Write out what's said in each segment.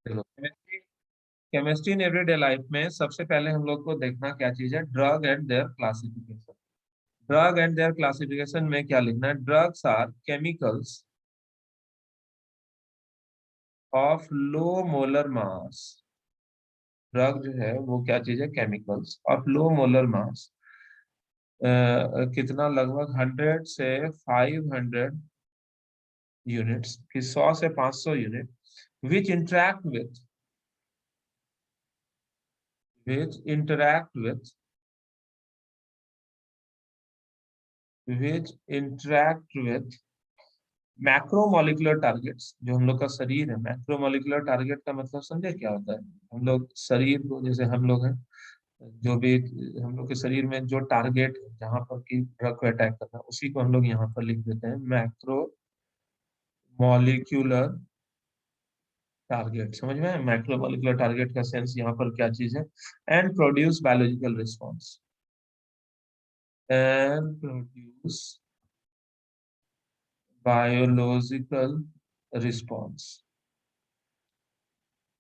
देखो, chemistry chemistry in everyday life में सबसे पहले हम लोग को देखना क्या चीज है, drug and their classification. Drug and their classification में क्या लिखना है, drugs are chemicals of low molar mass. Drug जो है वो क्या चीज है, chemicals of low molar mass. कितना, लगभग 100 से 500 यूनिट्स की, 100 से 500 unit, which interact with which interact with macromolecular targets. जो हम लोग का शरीर है, मैक्रोमोलिकुलर टारगेट का मतलब समझे क्या होता है। हम लोग शरीर को, जैसे हम लोग हैं, जो भी हम लोग के शरीर में जो टारगेट है जहां पर की ड्रग को अटैक करना है, उसी को हम लोग यहाँ पर लिख देते हैं मैक्रो मॉलिक्यूलर टारगेट। समझ में, मैक्रो मॉलिक्यूलर टारगेट का सेंस यहाँ पर क्या चीज है, and produce biological response, and produce biological response.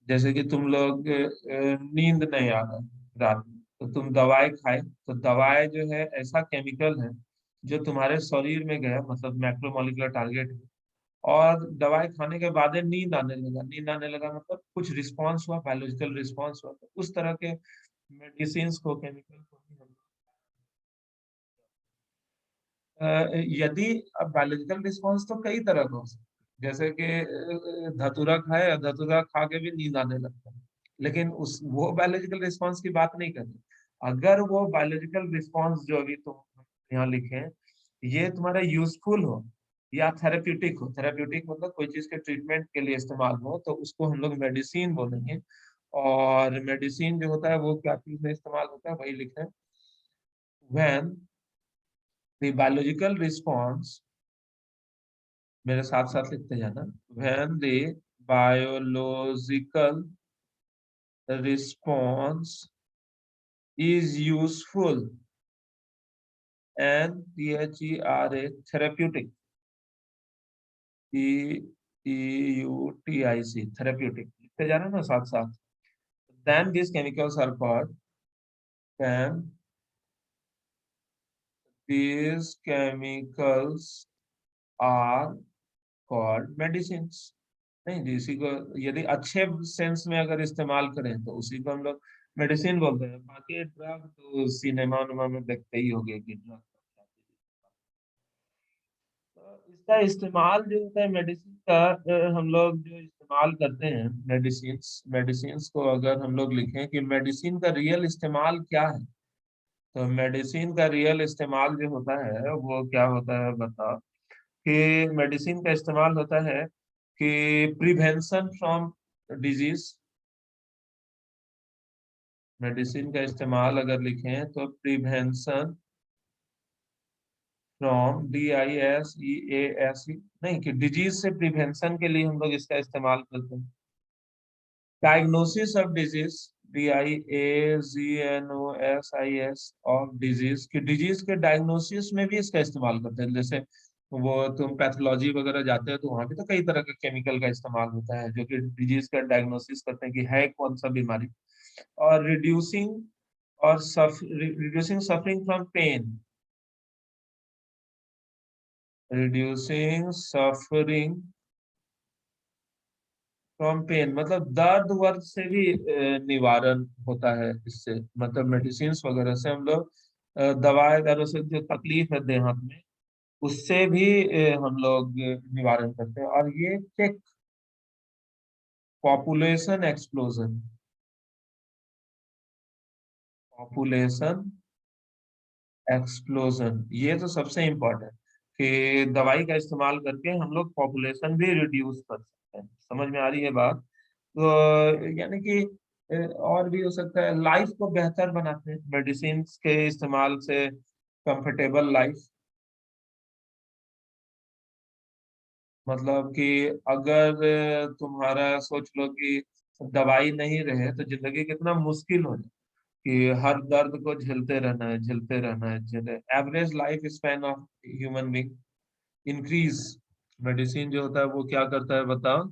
जैसे कि तुम लोग नींद नहीं आ रहा है रात में, तो तुम दवाई खाए, तो दवाई जो है ऐसा केमिकल है जो तुम्हारे शरीर में गया, मतलब मैक्रोमोलिकुलर टारगेट है, और दवाई खाने के बाद नींद आने लगा। नींद आने लगा मतलब कुछ रिस्पॉन्स हुआ, बायोलॉजिकल रिस्पॉन्स हुआ। तो उस तरह के मेडिसिन को, केमिकल को भी हम यदि, अब बायोलॉजिकल रिस्पॉन्स तो कई तरह का हो सकता है। जैसे कि धतूरा खाए और धतूरा खा के भी नींद आने लगता है, लेकिन उस वो बायोलॉजिकल रिस्पॉन्स की बात नहीं कर रहे। अगर वो बायोलॉजिकल रिस्पॉन्स जो अभी तुम यहाँ लिखे हैं, ये तुम्हारा यूजफुल हो या थेरेप्यूटिक हो, थेरेप्यूटिक मतलब कोई चीज के ट्रीटमेंट के लिए इस्तेमाल हो, तो उसको हम लोग मेडिसिन बोलेंगे। और मेडिसिन जो होता है वो क्या चीज में इस्तेमाल होता है, वही लिखे हैं, व्हेन द बायोलॉजिकल रिस्पॉन्स, मेरे साथ साथ लिखते जाना, when the biological response is useful and THERA therapeutic, TEUTIC therapeutic लिखते जाना ना साथ साथ, then these chemicals are called, then these chemicals are called medicines। नहीं जी, इसी को यदि अच्छे सेंस में अगर इस्तेमाल करें तो उसी को हम लोग मेडिसिन बोलते हैं। बाकी ड्रग तो सिनेमा उनमा में देखते ही होंगे कि ड्रग, तो इसका इस्तेमाल जो होता है मेडिसिन का, हम लोग जो इस्तेमाल करते हैं मेडिसिन, मेडिसिन को अगर हम लोग लिखें कि मेडिसिन का रियल इस्तेमाल क्या है, तो मेडिसिन का रियल इस्तेमाल जो होता है वो क्या होता है बताओ, कि मेडिसिन का इस्तेमाल होता है कि प्रिवेंशन फ्रॉम डिजीज। मेडिसिन का इस्तेमाल अगर लिखें तो प्रिवेंशन फ्रॉम, DISEASE, नहीं, कि डिजीज से प्रिवेंशन के लिए हम लोग इसका इस्तेमाल करते हैं। Diagnosis of disease, DIAGNOSIS of disease, कि डिजीज के डायग्नोसिस में भी इसका इस्तेमाल करते हैं। जैसे वो तुम पैथोलॉजी वगैरह जाते हो तो वहां भी तो कई तरह के केमिकल का इस्तेमाल होता है जो कि डिजीज का डायग्नोसिस करते हैं कि है कौन सा बीमारी। और reducing suffering from pain, reducing suffering from pain मतलब दर्द वर्द से भी निवारण होता है इससे। मतलब मेडिसिन वगैरह से हम लोग दवाई दारू से जो तकलीफ है देह हाथ में, उससे भी हम लोग निवारण करते हैं। और ये check population explosion, population explosion, ये तो सबसे इम्पोर्टेंट, कि दवाई का इस्तेमाल करके हम लोग पॉपुलेशन भी रिड्यूस कर सकते हैं। समझ में आ रही है बात। तो यानी कि और भी हो सकता है, लाइफ को बेहतर बनाते हैं मेडिसिन के इस्तेमाल से, कंफर्टेबल लाइफ। मतलब कि अगर तुम्हारा सोच लो कि दवाई नहीं रहे तो जिंदगी कितना मुश्किल हो जाए, कि हर दर्द को झेलते रहना है, झेलते रहना है, झेले। Average life span of human being increase. Medicine जो होता है वो क्या करता है बताओ,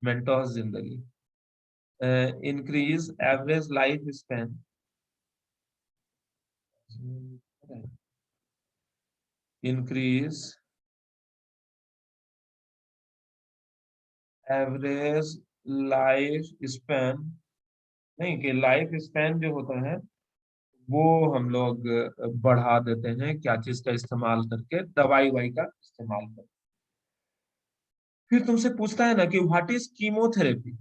मेंटोस जिंदगी, increase average life span, increase average life span, नहीं कि लाइफ स्पैन जो होता है वो हम लोग बढ़ा देते हैं क्या चीज का इस्तेमाल करके, दवाई वाई का इस्तेमाल करके। फिर तुमसे पूछता है ना कि व्हाट इज कीमोथेरेपी।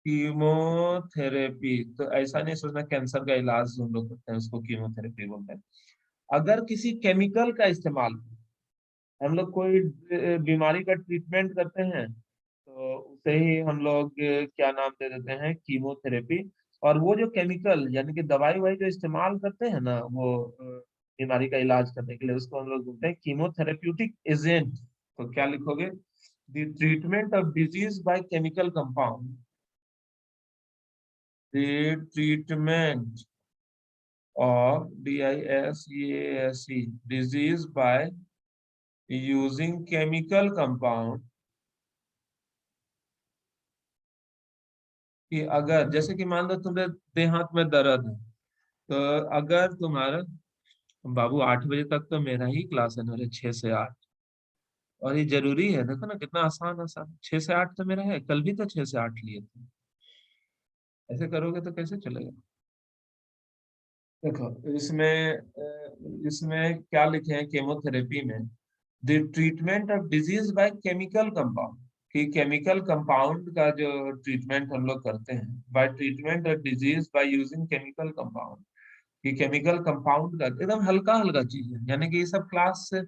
कीमोथेरेपी तो ऐसा नहीं सोचना कैंसर का इलाज जो हम लोग करते हैं उसको कीमोथेरेपी बोलते हैं। अगर किसी केमिकल का इस्तेमाल, हम लोग कोई बीमारी का ट्रीटमेंट करते हैं तो उसे ही हम लोग क्या नाम दे देते हैं, कीमोथेरेपी। और वो जो केमिकल यानी कि दवाई वाई जो इस्तेमाल करते हैं ना वो बीमारी का इलाज करने के लिए, उसको हम लोग बोलते हैं कीमोथेरेप्यूटिक एजेंट। तो क्या लिखोगे, the treatment of disease by chemical compound, the treatment of DISEASE disease by using chemical compound। कि अगर जैसे कि मान लो तुम्हें देह हाथ में दर्द है, तो अगर तुम्हारा, बाबू 8 बजे तक तो मेरा ही क्लास है ना रे, 6 से 8। और ये जरूरी है, देखो ना कितना आसान आसान, 6 से 8 तो मेरा है, कल भी तो 6 से 8 लिए थे। ऐसे करोगे तो कैसे चलेगा। देखो इसमें क्या लिखे हैं केमोथेरेपी में, the treatment of disease by chemical compound. कि केमिकल कंपाउंड का जो ट्रीटमेंट हम लोग करते हैं, bye treatment of disease by using chemical compound. कि केमिकल कंपाउंड का एकदम हल्का हल्का चीज है, यानी कि ये सब क्लास से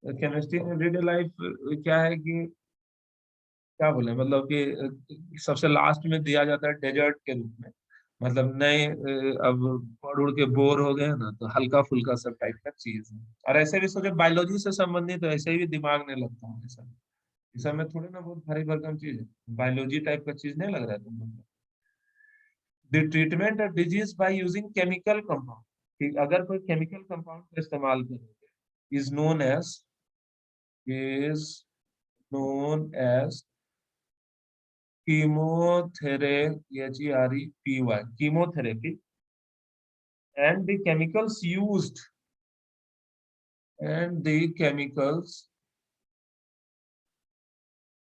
केमिस्ट्री में एवरीडे लाइफ क्या है कि क्या बोले, मतलब कि सबसे लास्ट में दिया जाता है डेजर्ट के रूप में। मतलब नए अब पढ़ उड़ के बोर हो गए हैं ना, तो हल्का फुल्का सब टाइप का चीज है। और ऐसे भी सोचे बायोलॉजी से संबंधित तो ऐसे भी दिमाग नहीं लगता है सब। इस सब में थोड़ी ना बहुत भारी भरकम चीज है, बायोलॉजी टाइप का चीज नहीं लग रहा है तुम लोग को। The treatment of disease by using chemical compound, कि अगर कोई केमिकल कंपाउंड का इस्तेमाल करोगे, is known as, is known as chemotherapy, chemotherapy, and the chemicals used, and the chemicals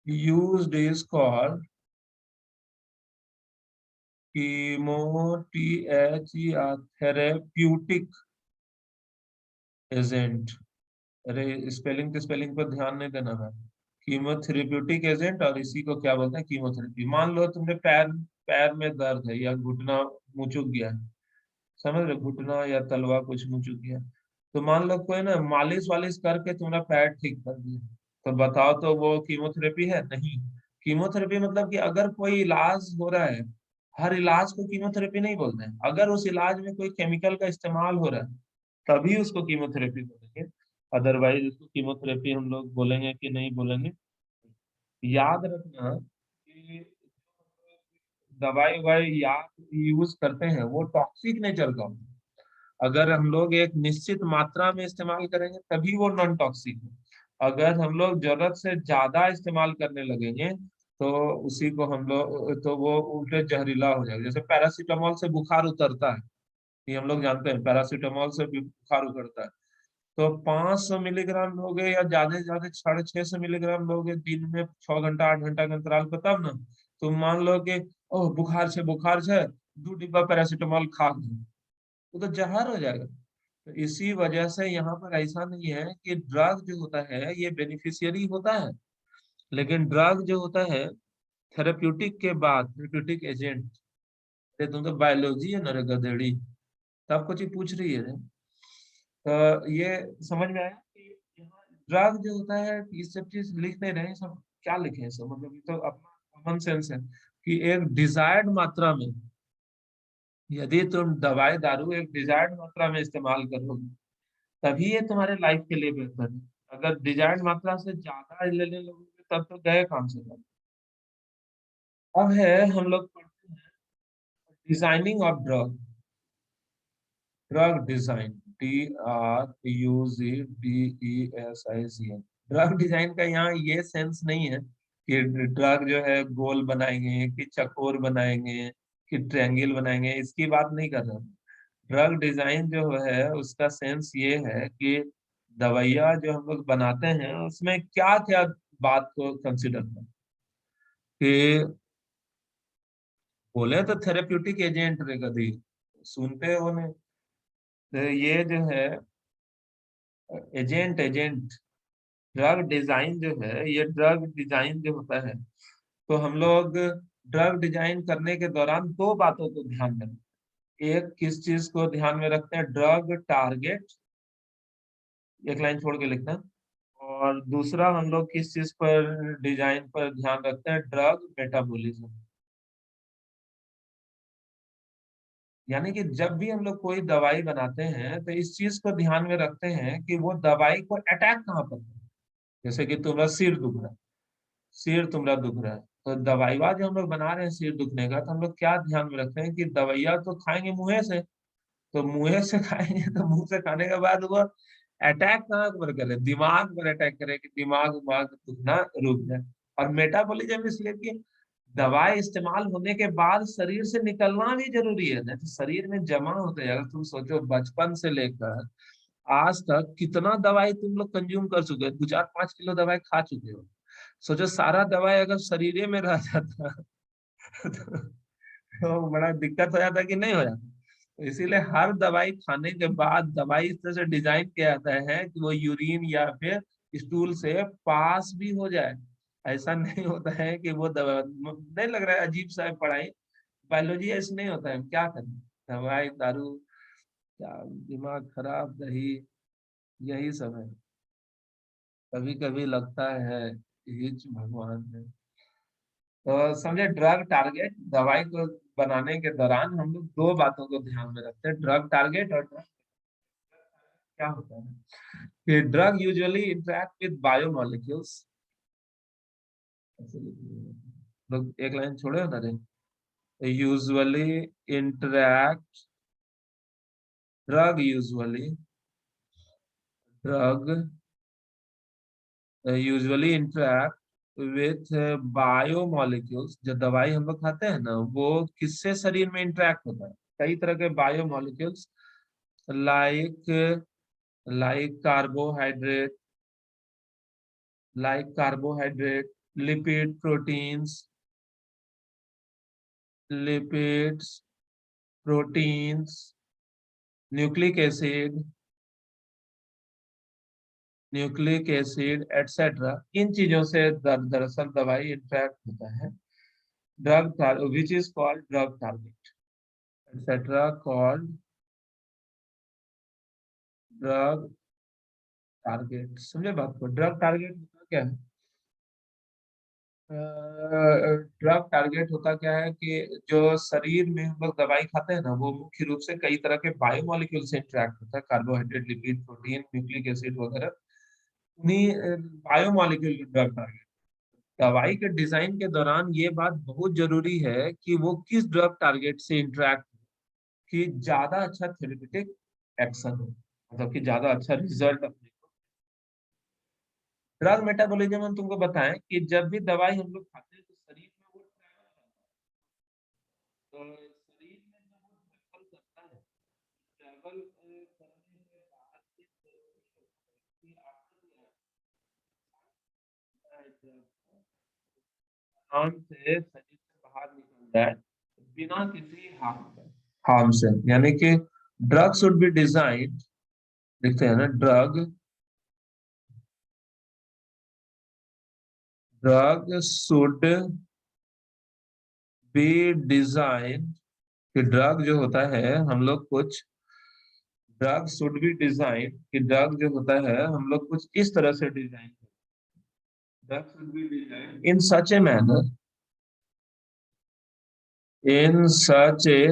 used is called therapeutic agent. अरे स्पेलिंग के spelling पर ध्यान नहीं देना है, कीमोथेरेप्यूटिक एजेंट, और इसी को क्या बोलते हैं, कीमोथेरेपी। मान लो तुमने पैर पैर में दर्द है या घुटना मुचुक गया है, समझ रहे, घुटना या तलवा कुछ मुचुक गया, तो मान लो कोई ना मालिश वालिश करके तुम्हारा पैर ठीक कर दिया, तो बताओ तो वो कीमोथेरेपी है नहीं। कीमोथेरेपी मतलब कि अगर कोई इलाज हो रहा है, हर इलाज को कीमोथेरेपी नहीं बोलते हैं। अगर उस इलाज में कोई केमिकल का इस्तेमाल हो रहा है तभी उसको कीमोथेरेपी बोलेंगे, अदरवाइज उसको कीमोथेरेपी हम लोग बोलेंगे कि नहीं बोलेंगे। याद रखना कि दवाई ववाई याद यूज करते हैं वो टॉक्सिक नेचर का होता है। अगर हम लोग एक निश्चित मात्रा में इस्तेमाल करेंगे तभी वो नॉन टॉक्सिक है। अगर हम लोग जरूरत से ज्यादा इस्तेमाल करने लगेंगे तो उसी को हम लोग, तो वो उल्टे जहरीला हो जाएगा। जैसे पैरासीटामोल से बुखार उतरता है, ये हम लोग जानते हैं, पैरासीटामोल से भी बुखार उतरता है। तो 500 मिलीग्राम लोगे या ज्यादा से ज्यादा 650 मिलीग्राम लोगे दिन में, 6 घंटा 8 घंटा के अंतराल पर, तब ना तो मान लो कि ओह बुखार से 2 डिब्बा पैरासीटामोल खा गए, वो तो जहर हो जाएगा। तो इसी वजह से यहाँ पर ऐसा नहीं है कि ड्रग जो होता है ये बेनिफिशियरी होता है, लेकिन ड्रग जो होता है थेरेप्यूटिक के बाद, थेरेप्यूटिक एजेंट। तुम तो बायोलॉजी है ना रे गधेड़ी, तब कुछ ही पूछ रही है रे। तो ये समझ में आया कि यहाँ ड्रग जो होता है, ये सब चीज लिख नहीं रहे हैं सब, क्या लिखे हैं सब, मतलब ये तो अपना कॉमन सेंस है कि एक डिजायर्ड मात्रा में, यदि तुम दवाई दारू एक डिजायर्ड मात्रा में इस्तेमाल करोगे तभी ये तुम्हारे लाइफ के लिए बेहतर है। अगर डिजायर्ड मात्रा से ज्यादा लेने लगोगे तब तो गए काम से काम। अब है हम लोग पढ़ते हैं designing of drug, drug design, DRUGDESIGN। Drug design का यहाँ ये सेंस नहीं है कि ड्रग जो है गोल बनाएंगे कि चकोर बनाएंगे कि ट्रायंगल बनाएंगे, इसकी बात नहीं कर रहा हूँ। ड्रग डिजाइन जो है उसका सेंस ये है कि दवाइयाँ जो हम लोग बनाते हैं उसमें क्या क्या बात को कंसिडर करें। कि बोले तो थेरेप्यूटिक एजेंट रे कभी सुनते हो ने, तो ये जो है एजेंट एजेंट ड्रग डिजाइन जो है, ये ड्रग डिजाइन जो होता है, तो हम लोग ड्रग डिजाइन करने के दौरान दो बातों को ध्यान में रखते हैं। एक किस चीज को ध्यान में रखते हैं, ड्रग टारगेट, एक लाइन छोड़ के लिखते हैं। और दूसरा हम लोग किस चीज पर डिजाइन पर ध्यान रखते हैं, ड्रग मेटाबॉलिज्म। यानी कि जब भी हम लोग कोई दवाई बनाते हैं तो इस चीज को ध्यान में रखते हैं कि वो दवाई को अटैक कहाँ पर करे। जैसे कि तुम्हारा सिर दुख रहा है, सिर तुम्हारा दुख रहा है, तो दवाईवा जो हम लोग बना रहे हैं सिर दुखने का, तो हम लोग क्या ध्यान में रखते हैं कि दवाइया तो खाएंगे मुंह से, तो मुंह से खाएंगे तो मुंह से खाने के बाद वो अटैक कहाँ पर करे, दिमाग पर अटैक करे कि दिमाग दिमाग दुखना रुक जाए। और मेटाबॉलिज्म इसलिए कि दवाई इस्तेमाल होने के बाद शरीर से निकलना भी जरूरी है ना, तो शरीर में जमा होते हैं। अगर तुम सोचो बचपन से लेकर आज तक कितना दवाई तुम लोग कंज्यूम कर चुके हो, 2 4 5 किलो दवाई खा चुके हो। सोचो सारा दवाई अगर शरीर में रह जाता तो बड़ा दिक्कत हो जाता कि नहीं हो जाता। तो इसीलिए हर दवाई खाने के बाद दवाई इस तरह से डिजाइन किया जाता है कि वो यूरिन या फिर स्टूल से पास भी हो जाए। ऐसा नहीं होता है कि वो दवा नहीं लग रहा है अजीब सा है पढ़ाई, बायोलॉजी ऐसे नहीं होता है, क्या करें। दवाई दारू क्या, दिमाग खराब दही, यही सब है। कभी कभी लगता है हिच भगवान है। तो समझे, ड्रग टारगेट, दवाई को बनाने के दौरान हम लोग दो बातों को ध्यान में रखते हैं, ड्रग टारगेट और ड्रग क्या होता है कि drug usually interact with biomolecules. लोग एक लाइन छोड़े ना रे, usually interact, drug usually, drug usually interact with biomolecules. जो दवाई हम लोग खाते हैं ना वो किससे शरीर में इंटरेक्ट होता है, कई तरह के biomolecules, like like carbohydrate, lipid, proteins, lipids, proteins, nucleic acid, nucleic acid etcetera, इन चीजों से दरअसल दवाई इंटरेक्ट होता है। Drug which is called drug target etcetera called drug target. समझे बात को, ड्रग टारगेट होता क्या है। ड्रग टारगेट होता क्या है कि जो शरीर में हम लोग दवाई खाते हैं ना वो मुख्य रूप से कई तरह के बायोमोलिक्यूल से इंटरेक्ट होता है, carbohydrate, lipid, protein, nucleic acid वगैरह, उन्हीं बायोमोलिक्यूल के ड्रग टारगेट। दवाई के डिजाइन के दौरान ये बात बहुत जरूरी है कि वो किस ड्रग टारगेट से इंटरेक्ट, कि ज्यादा अच्छा थेरेप्यूटिक एक्शन हो, मतलब कि ज्यादा अच्छा रिजल्ट अपने को। ड्रग मेटाबॉलिज्म हम तुमको बताएं कि जब भी दवाई हम लोग खाते हैं तो शरीर में वो ट्रैवल करता है, तो शरीर में जब वो ट्रैवल करता है, ट्रैवल करने के बाद कि काम से शरीर से बाहर निकल जाए बिना किसी हार्म से। यानी कि ड्रग शुड बी डिजाइन, देखते हैं ना, drug drug should be design, कि ड्रग जो होता है हम लोग कुछ, ड्रग शुड बी डिजाइन, कि ड्रग जो होता है हम लोग कुछ इस तरह से design, drug should be design in such a manner, in such a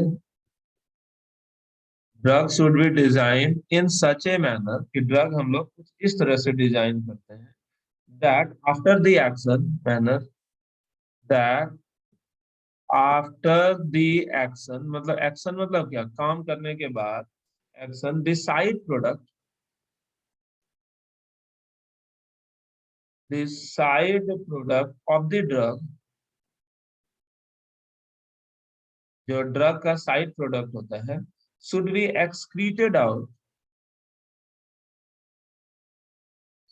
drug should be design in such a manner, कि ड्रग हम लोग कुछ इस तरह से डिजाइन करते हैं, that after the action manner, that after the action, मतलब एक्शन मतलब क्या, काम करने के बाद, action, the side product, the side product of the drug, जो ड्रग का साइड प्रोडक्ट होता है, should be excreted out,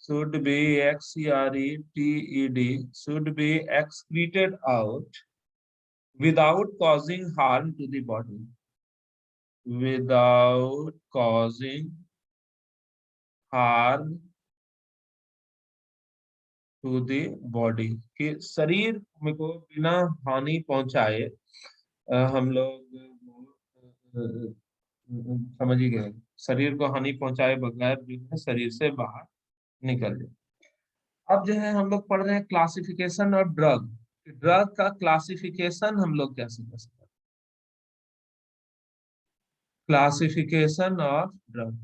should be excreted, should be excreted out without causing harm to the body, without causing harm to the body, कि शरीर में को बिना हानि पहुंचाए हम लोग समझ ही गए, शरीर को हानि पहुंचाए बगैर जो है शरीर से बाहर निकल जाए। अब जो है हम लोग पढ़ रहे हैं क्लासिफिकेशन ऑफ ड्रग। ड्रग का क्लासिफिकेशन हम लोग कैसे कर सकते हैं? क्लासिफिकेशन ऑफ ड्रग,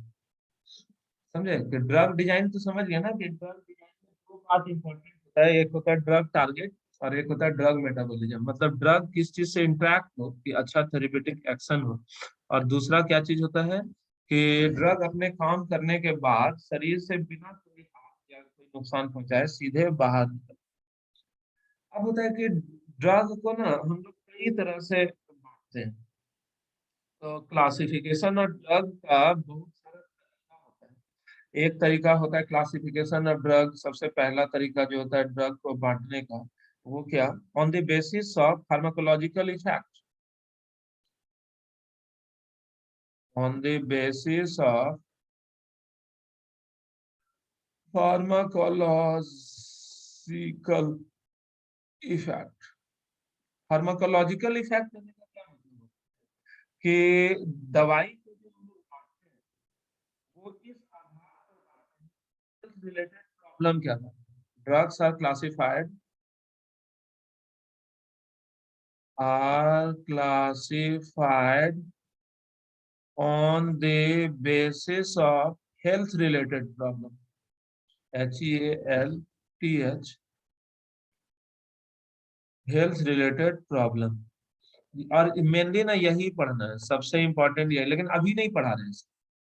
समझे कि ड्रग डिजाइन तो समझ गए ना, कि ड्रग डिजाइन में दो पार्ट इंपॉर्टेंट होता है, एक होता है ड्रग टारगेट और एक होता है ड्रग मेटाबॉलिज्म। मतलब ड्रग किस चीज से इंटरेक्ट हो कि अच्छा थेरेपेटिक एक्शन हो, और दूसरा क्या चीज होता है कि ड्रग अपने काम करने के बाद शरीर से बिना कोई हानि या कोई नुकसान पहुंचाए सीधे बाहर निकले। अब होता है कि ड्रग को ना हम लोग कई तरह से बांटते हैं। तो क्लासिफिकेशन और ड्रग का बहुत सारा तरीका होता है। एक तरीका होता है क्लासिफिकेशन ऑफ ड्रग, सबसे पहला तरीका जो होता है ड्रग को बांटने का, वो क्या, on the basis of pharmacological effect, on the basis of pharmacological effect. Pharmacological effect करने का क्या मतलब है कि दवाई को जो हम लोग बांटते हैं वो इस आधार पर बांटते हैं रिलेटेड प्रॉब्लम क्या था। Drugs are classified, are classified on the basis of health related problem, HEALTH, health related problem। और मेनली ना यही पढ़ना है, सबसे इम्पोर्टेंट यही, लेकिन अभी नहीं पढ़ा रहे हैं,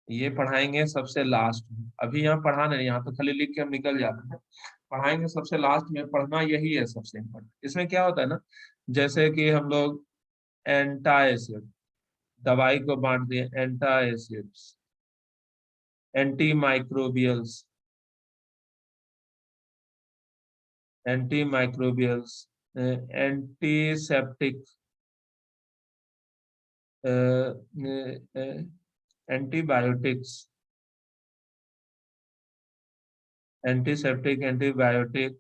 ये पढ़ाएंगे सबसे लास्ट में। अभी यहाँ पढ़ा नहीं, यहाँ तो खाली लिख के हम निकल जाते हैं, पढ़ाएंगे सबसे लास्ट में। पढ़ना यही है सबसे इम्पोर्टेंट। इसमें क्या होता है ना, जैसे कि हम लोग एंटासिड, दवाई को बांट दिए antacids, anti microbials, anti microbials, antiseptic, antibiotics, antiseptic, antibiotic,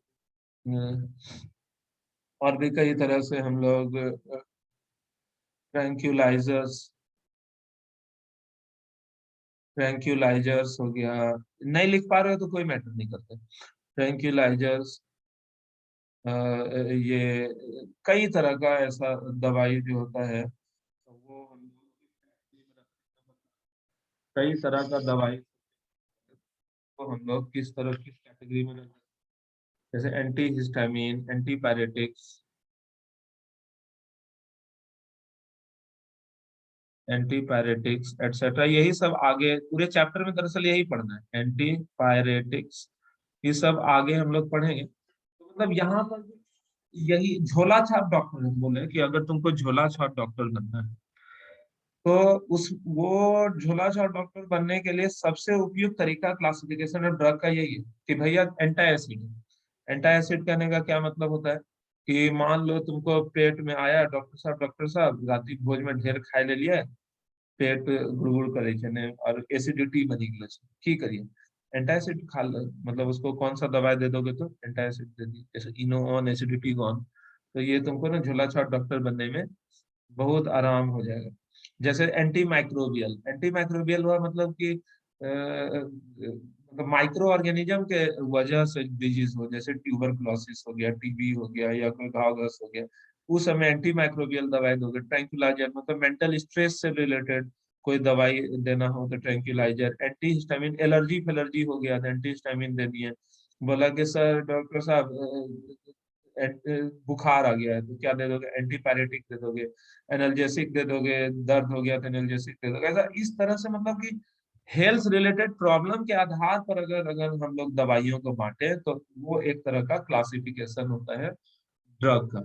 और भी कई तरह से हम लोग ट्रैंक्यूलाइजर्स, ट्रैंक्यूलाइजर्स हो गया। नहीं लिख पा रहे हो तो कोई मैटर नहीं करता, ट्रैंक्यूलाइजर्स, ये कई तरह का ऐसा दवाई जो होता है, तो वो हम लोग कई तरह का दवाई को हम लोग किस तरह किस कैटेगरी में रखते हैं, जैसे anti histamine, antipyretics, antipyretics etcetera, यही सब आगे पूरे चैप्टर में दरअसल यही पढ़ना है, एंटीपायरेटिक्स, ये सब आगे हम लोग पढ़ेंगे। तो मतलब यहाँ पर यही झोला छाप डॉक्टर बोले कि अगर तुमको झोला छाप डॉक्टर बनना है तो उस वो झोला छाप डॉक्टर बनने के लिए सबसे उपयुक्त तरीका क्लासिफिकेशन ऑफ ड्रग का यही है कि भैया एंटासिड है। एंटासिड कहने का क्या मतलब होता है कि मान लो तुमको पेट में आया, डॉक्टर साहब रात्रि भोज में ढेर खाए ले लिया, पेट गुड़गुड़ करे छने और एसिडिटी बनी गेल छै, की करिए, एंटासिड खा लो। मतलब उसको कौन सा दवाई दे दोगे तो एंटासिड दे दी, जैसे इनोऑन, एसिडिटी गॉन। तो ये तुमको ना झोला छाप डॉक्टर बनने में बहुत आराम हो जाएगा। जैसे एंटी माइक्रोबियल, एंटी माइक्रोबियल हुआ मतलब कि मतलब माइक्रो ऑर्गेनिज्म के वजह से डिजीज हो, जैसे ट्यूबरकुलोसिस हो गया, टीबी हो गया, या कोई घाव घस हो गया, उस समय एंटी माइक्रोबियल दवाई दोगे। ट्रैंक्विलाइजर मतलब मेंटल स्ट्रेस से रिलेटेड कोई दवाई देना हो तो ट्रैंक्विलाइजर। एंटी हिस्टामिन, एलर्जी फेलर्जी हो गया तो एंटी हिस्टामिन दे दिए। बोला कि सर डॉक्टर साहब बुखार आ गया है तो क्या दे दोगे, एंटीपायरेटिक दे दोगे, एनाल्जेसिक दे दोगे, दर्द हो गया तो एनाल्जेसिक दे दोगे। ऐसा इस तरह से मतलब कि हेल्थ रिलेटेड प्रॉब्लम के आधार पर अगर अगर हम लोग दवाइयों को बांटे तो वो एक तरह का क्लासिफिकेशन होता है ड्रग का।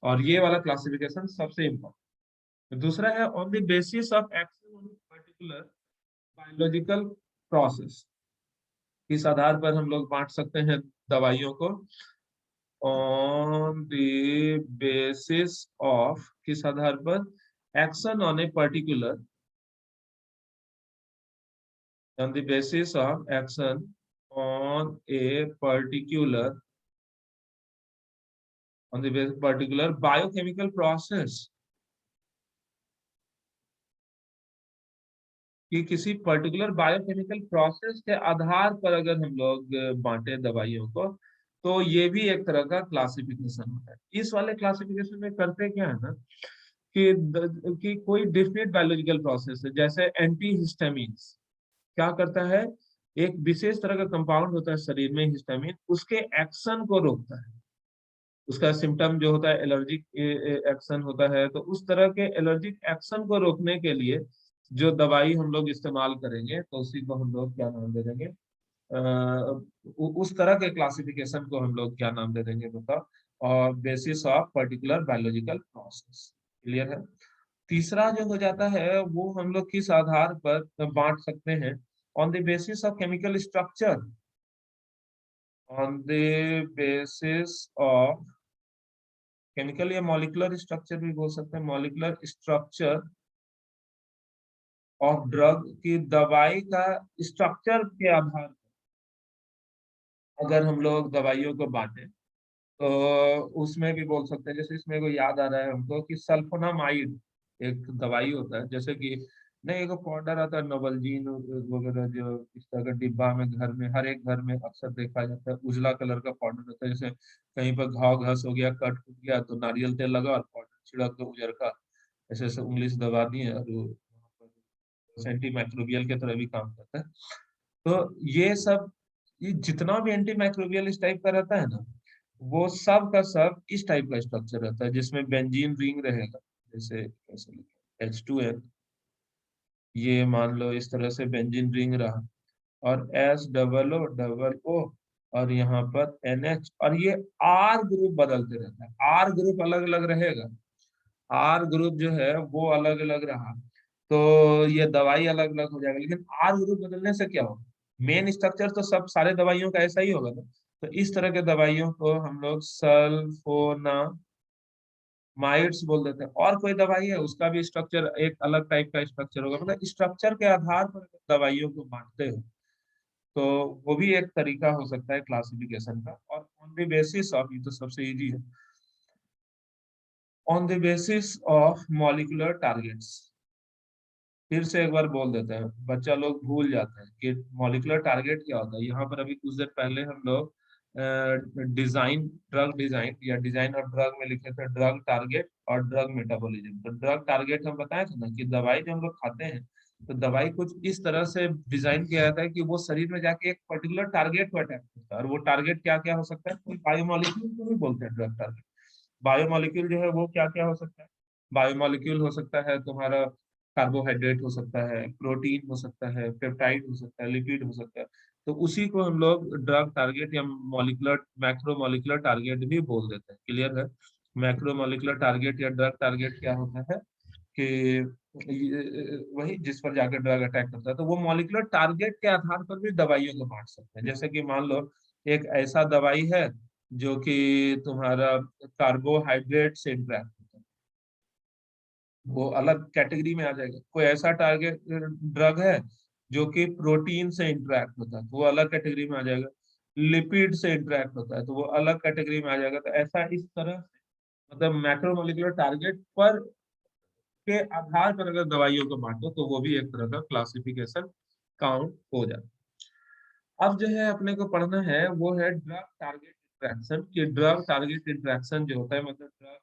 और ये वाला क्लासिफिकेशन सबसे इम्पोर्टेंट। दूसरा है on the basis of action on particular biological process. इस आधार पर हम लोग बांट सकते हैं दवाइयों को ऑन द बेसिस ऑफ, किस आधार पर, action on a particular, on the basis of action on a particular biochemical process, कि किसी पर्टिकुलर बायोकेमिकल प्रोसेस के आधार पर अगर हम लोग बांटे दवाइयों को तो ये भी एक तरह का क्लासिफिकेशन होता है। इस वाले क्लासिफिकेशन में करते क्या है ना कि कोई डिफिनेट बायोलॉजिकल प्रोसेस है, जैसे एंटी हिस्टामिन्स क्या करता है, एक विशेष तरह का कंपाउंड होता है शरीर में हिस्टामिन, उसके एक्शन को रोकता है। उसका सिम्टम जो होता है एलर्जिक एक्शन होता है, तो उस तरह के एलर्जिक एक्शन को रोकने के लिए जो दवाई हम लोग इस्तेमाल करेंगे तो उसी को हम लोग क्या नाम दे देंगे, उस तरह के क्लासिफिकेशन को हम लोग क्या नाम दे देंगे बताओ, और basis of particular biological process. Clear है। तीसरा जो हो जाता है वो हम लोग किस आधार पर बांट सकते हैं, on the basis of chemical structure, on the basis of chemical या मॉलिक्यूलर स्ट्रक्चर भी बोल सकते हैं, मॉलिक्यूलर स्ट्रक्चर ऑफ ड्रग, की दवाई का स्ट्रक्चर के आधार पर अगर हम लोग दवाइयों को बांटे तो उसमें भी बोल सकते हैं। जैसे इसमें को याद आ रहा है हमको कि सल्फोनामाइड एक दवाई होता है, जैसे कि नहीं एक पाउडर आता है नोवलजीन वगैरह, जो इस तरह का डिब्बा में घर में हर एक घर में अक्सर देखा जाता है, उजला कलर का पाउडर होता है। जैसे कहीं पर घाव घास हो गया, कट टूट गया तो नारियल तेल लगा और पाउडर छिड़क दो उजर का, ऐसे ऐसे उंगली से दबा दिए और वो एंटी माइक्रोबियल के तरह भी काम करता है। तो ये सब, ये जितना भी एंटी माइक्रोबियल इस टाइप का रहता है ना, वो सब का सब इस टाइप का स्ट्रक्चर रहता है, जिसमें बेंजीन रिंग रहेगा। जैसे H2N, ये मान लो इस तरह से बेंजीन रिंग रहा, और SOO और यहाँ पर NH, और ये R ग्रुप बदलते रहता है। R ग्रुप अलग अलग रहेगा, R ग्रुप जो है वो अलग अलग रहा तो ये दवाई अलग अलग हो जाएगा। लेकिन R ग्रुप बदलने से क्या होगा, मेन स्ट्रक्चर तो सब सारे दवाइयों का ऐसा ही होगा ना। तो इस तरह के दवाइयों को हम लोग सल्फोनामाइड्स बोल देते हैं। और कोई दवाई है उसका भी स्ट्रक्चर एक अलग टाइप का स्ट्रक्चर होगा, मतलब स्ट्रक्चर के आधार पर दवाइयों को बांटते हो तो वो भी एक तरीका हो सकता है क्लासिफिकेशन का। और ऑन द बेसिस ऑफ, ये तो सबसे इजी है, on the basis of molecular targets. फिर से एक बार बोल देते हैं, बच्चा लोग भूल जाते हैं कि मॉलिक्यूलर टारगेट क्या होता है। यहाँ पर अभी कुछ देर पहले हम लोग डिजाइन, ड्रग डिजाइन या डिजाइन और ड्रग में लिखे थे ड्रग टारगेट और ड्रग मेटाबॉलिज्म। तो ड्रग टारगेट हम बताए थे ना कि दवाई जो हम लोग खाते हैं तो दवाई कुछ इस तरह से डिजाइन किया जाता है कि वो शरीर में जाके एक पर्टिकुलर टारगेट को अटैक करता है। और वो टारगेट क्या क्या हो सकता है, कोई बायोमोलिक्यूल को भी बोलते हैं ड्रग टारगेट। बायोमोलिक्यूल जो है वो क्या क्या हो सकता है, बायोमोलिक्यूल हो सकता है तुम्हारा कार्बोहाइड्रेट हो सकता है, प्रोटीन हो सकता है, पेप्टाइड हो सकता है, लिपिड हो सकता है। तो उसी को हम लोग ड्रग टारगेट या मॉलिक्यूलर मैक्रो मॉलिक्यूलर टारगेट भी बोल देते हैं। क्लियर है। मैक्रो मॉलिक्यूलर टारगेट या ड्रग टारगेट क्या होता है कि वही जिस पर जाकर ड्रग अटैक करता है। तो वो मॉलिक्यूलर टारगेट के आधार पर भी दवाइयों को बांट सकते हैं। जैसे कि मान लो एक ऐसा दवाई है जो कि तुम्हारा कार्बोहाइड्रेट से इंटरेक्ट होता है, वो अलग कैटेगरी में आ जाएगा। कोई ऐसा टारगेट ड्रग है जो कि प्रोटीन से इंटरेक्ट होता है तो वो अलग कैटेगरी में आ जाएगा। लिपिड से इंटरेक्ट होता है तो वो अलग कैटेगरी में आ जाएगा। तो ऐसा इस तरह मतलब मैक्रोमोलिकुलर टारगेट पर के आधार पर अगर दवाइयों को बांटो तो वो भी एक तरह का क्लासिफिकेशन काउंट हो जाता है। अब जो है अपने को पढ़ना है वो है ड्रग टारगेट इंटरेक्शन। कि ड्रग टारगेट इंटरेक्शन जो होता है, मतलब ड्रग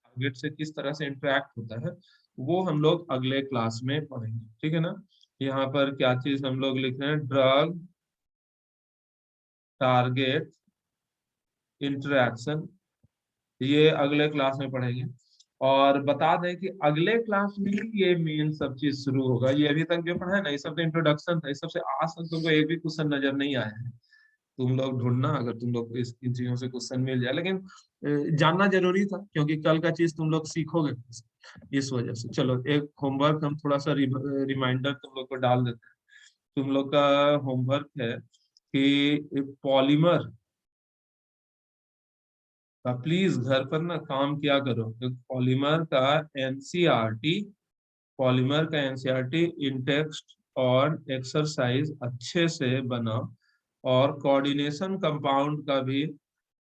टारगेट से किस तरह से इंटरेक्ट होता है, वो हम लोग अगले क्लास में पढ़ेंगे। ठीक है ना। यहाँ पर क्या चीज हम लोग लिख रहे हैं, ड्रग टारगेट इंटरेक्शन, ये अगले क्लास में पढ़ेंगे। और बता दें कि अगले क्लास में ये मेन सब चीज शुरू होगा। ये अभी तक जो पढ़ा है ना, ये सब तो इंट्रोडक्शन था, इस सबसे आज तक तुमको एक भी क्वेश्चन नजर नहीं आया है। तुम लोग ढूंढना, अगर तुम लोग को इन चीजों से क्वेश्चन मिल जाए, लेकिन जानना जरूरी था क्योंकि कल का चीज तुम लोग सीखोगे। इस वजह से चलो एक होमवर्क हम थोड़ा सा रिमाइंडर तुम लोग को डाल देते हैं। तुम लोग का होमवर्क है कि पॉलीमर का प्लीज घर पर ना काम किया करो। पॉलीमर का एनसीईआरटी इन टेक्स्ट और एक्सरसाइज अच्छे से बनाओ, और कोऑर्डिनेशन कंपाउंड का भी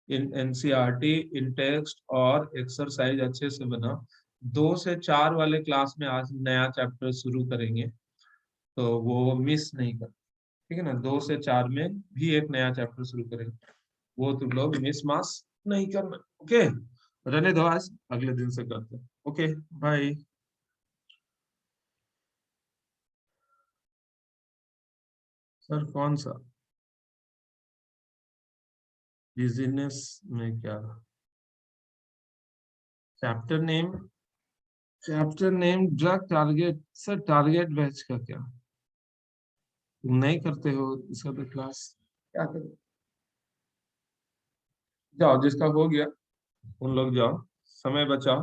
इन एनसीईआरटी इन टेक्स्ट और एक्सरसाइज अच्छे से बनाओ। 2 से 4 वाले क्लास में आज नया चैप्टर शुरू करेंगे, तो वो मिस नहीं कर, ठीक है ना। 2 से 4 में भी एक नया चैप्टर शुरू करेंगे, वो तुम लोग मिस मास नहीं करना। ओके, रहने दो, आज अगले दिन से करते हैं। Okay, bye. सर कौन सा बिजनेस में क्या? Chapter name? Chapter name drug target. Sir target batch का क्या? तुम नहीं करते हो इसका तो क्लास, क्या करो। जाओ, जिसका हो गया उन लोग जाओ, समय बचाओ।